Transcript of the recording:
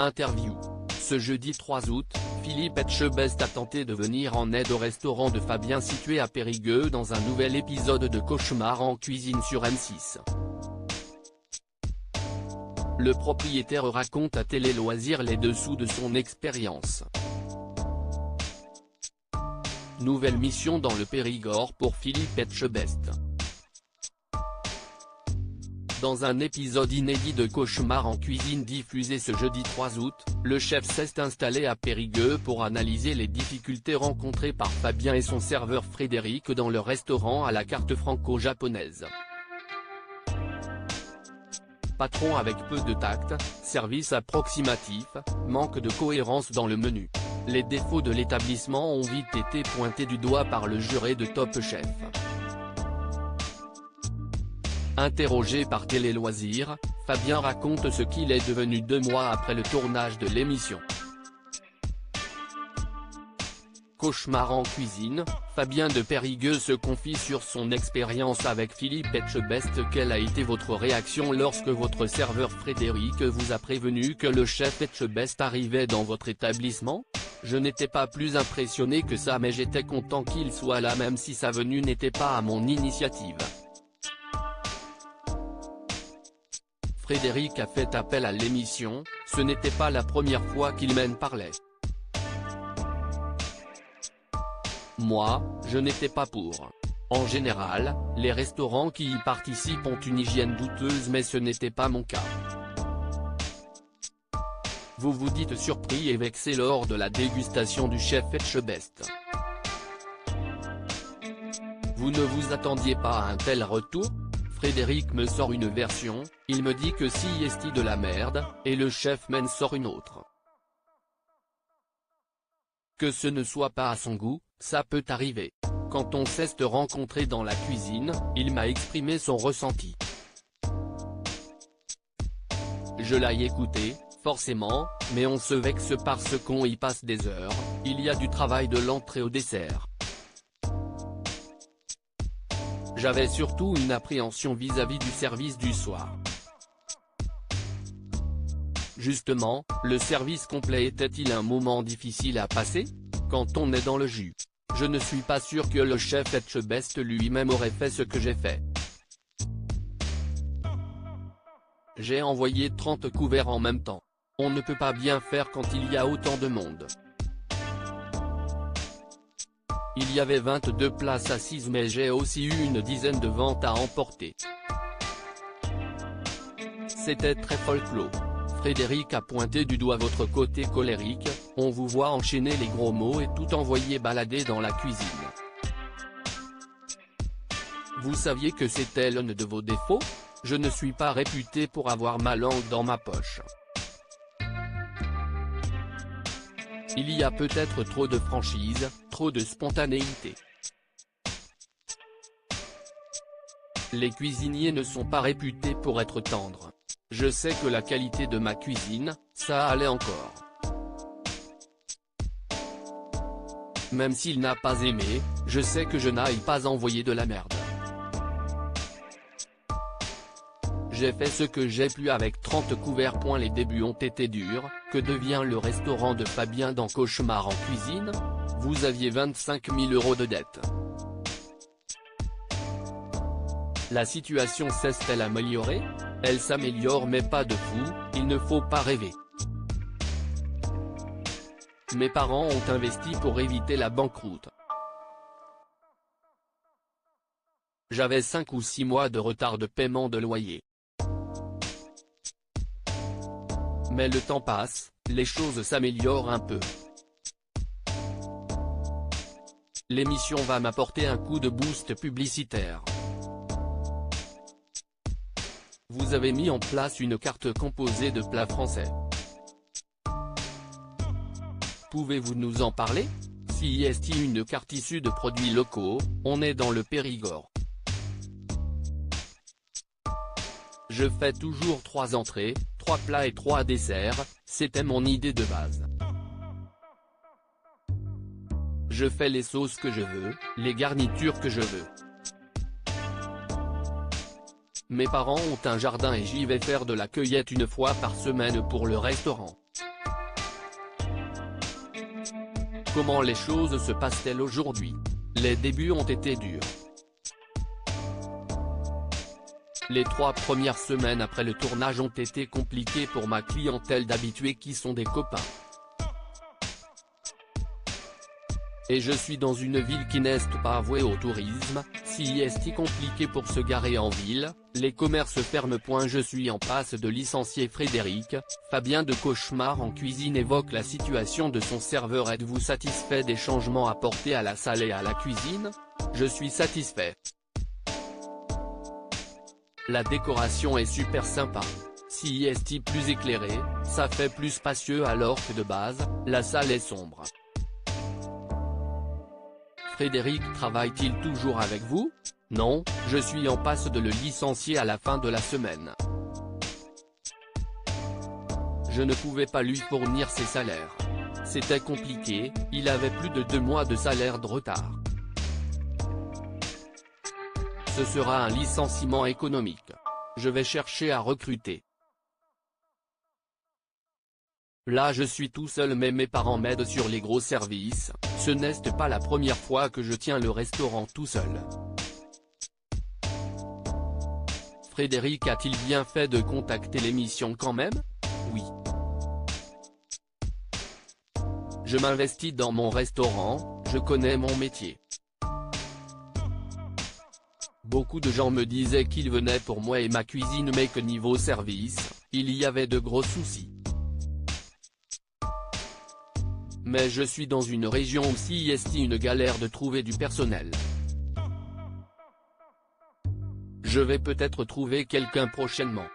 Interview. Ce jeudi 3 août, Philippe Etchebest a tenté de venir en aide au restaurant de Fabien situé à Périgueux dans un nouvel épisode de Cauchemar en cuisine sur M6. Le propriétaire raconte à Télé Loisirs les dessous de son expérience. Nouvelle mission dans le Périgord pour Philippe Etchebest. Dans un épisode inédit de Cauchemar en cuisine diffusé ce jeudi 3 août, le chef s'est installé à Périgueux pour analyser les difficultés rencontrées par Fabien et son serveur Frédéric dans le restaurant à la carte franco-japonaise. Patron avec peu de tact, service approximatif, manque de cohérence dans le menu. Les défauts de l'établissement ont vite été pointés du doigt par le juré de Top Chef. Interrogé par Télé Loisirs, Fabien raconte ce qu'il est devenu 2 mois après le tournage de l'émission. Cauchemar en cuisine, Fabien de Périgueux se confie sur son expérience avec Philippe Etchebest. Quelle a été votre réaction lorsque votre serveur Frédéric vous a prévenu que le chef Etchebest arrivait dans votre établissement? Je n'étais pas plus impressionné que ça, mais j'étais content qu'il soit là même si sa venue n'était pas à mon initiative. Frédéric a fait appel à l'émission, ce n'était pas la première fois qu'il m'en parlait. Moi, je n'étais pas pour. En général, les restaurants qui y participent ont une hygiène douteuse, mais ce n'était pas mon cas. Vous vous dites surpris et vexé lors de la dégustation du chef Etchebest. Vous ne vous attendiez pas à un tel retour? Frédéric me sort une version, il me dit que si est de la merde, et le chef m'en sort une autre. Que ce ne soit pas à son goût, ça peut arriver. Quand on s'est rencontré dans la cuisine, il m'a exprimé son ressenti. Je l'ai écouté, forcément, mais on se vexe parce qu'on y passe des heures, il y a du travail de l'entrée au dessert. J'avais surtout une appréhension vis-à-vis du service du soir. Justement, le service complet était-il un moment difficile à passer? Quand on est dans le jus. Je ne suis pas sûr que le chef Etchebest lui-même aurait fait ce que j'ai fait. J'ai envoyé 30 couverts en même temps. On ne peut pas bien faire quand il y a autant de monde. Il y avait 22 places assises, mais j'ai aussi eu une dizaine de ventes à emporter. C'était très folklore. Frédéric a pointé du doigt votre côté colérique, on vous voit enchaîner les gros mots et tout envoyer balader dans la cuisine. Vous saviez que c'était l'un de vos défauts? Je ne suis pas réputé pour avoir ma langue dans ma poche. Il y a peut-être trop de franchise, trop de spontanéité. Les cuisiniers ne sont pas réputés pour être tendres. Je sais que la qualité de ma cuisine, ça allait encore. Même s'il n'a pas aimé, je sais que je n'aille pas envoyer de la merde. J'ai fait ce que j'ai pu avec 30 couverts. Les débuts ont été durs. Que devient le restaurant de Fabien dans Cauchemar en cuisine? Vous aviez 25 000 € de dette. La situation s'est-elle améliorée? Elle s'améliore, mais pas de fou, il ne faut pas rêver. Mes parents ont investi pour éviter la banqueroute. J'avais 5 ou 6 mois de retard de paiement de loyer. Mais le temps passe, les choses s'améliorent un peu. L'émission va m'apporter un coup de boost publicitaire. Vous avez mis en place une carte composée de plats français. Pouvez-vous nous en parler? Si est une carte issue de produits locaux, on est dans le Périgord. Je fais toujours 3 entrées, 3 plats et 3 desserts, c'était mon idée de base. Je fais les sauces que je veux, les garnitures que je veux. Mes parents ont un jardin et j'y vais faire de la cueillette une fois par semaine pour le restaurant. Comment les choses se passent-elles aujourd'hui? Les débuts ont été durs. Les 3 premières semaines après le tournage ont été compliquées pour ma clientèle d'habitués qui sont des copains. Et je suis dans une ville qui n'est pas vouée au tourisme, si est compliqué pour se garer en ville, les commerces ferment. Je suis en passe de licencier Frédéric. Fabien de Cauchemar en cuisine évoque la situation de son serveur. Êtes-vous satisfait des changements apportés à la salle et à la cuisine? Je suis satisfait. La décoration est super sympa. Si est plus éclairé, ça fait plus spacieux alors que de base, la salle est sombre. Frédéric travaille-t-il toujours avec vous? Non, je suis en passe de le licencier à la fin de la semaine. Je ne pouvais pas lui fournir ses salaires. C'était compliqué, il avait plus de 2 mois de salaire de retard. Ce sera un licenciement économique. Je vais chercher à recruter. Là je suis tout seul mais mes parents m'aident sur les gros services, ce n'est pas la première fois que je tiens le restaurant tout seul. Frédéric a-t-il bien fait de contacter l'émission quand même? Oui. Je m'investis dans mon restaurant, je connais mon métier. Beaucoup de gens me disaient qu'ils venaient pour moi et ma cuisine mais que niveau service, il y avait de gros soucis. Mais je suis dans une région où il est une galère de trouver du personnel. Je vais peut-être trouver quelqu'un prochainement.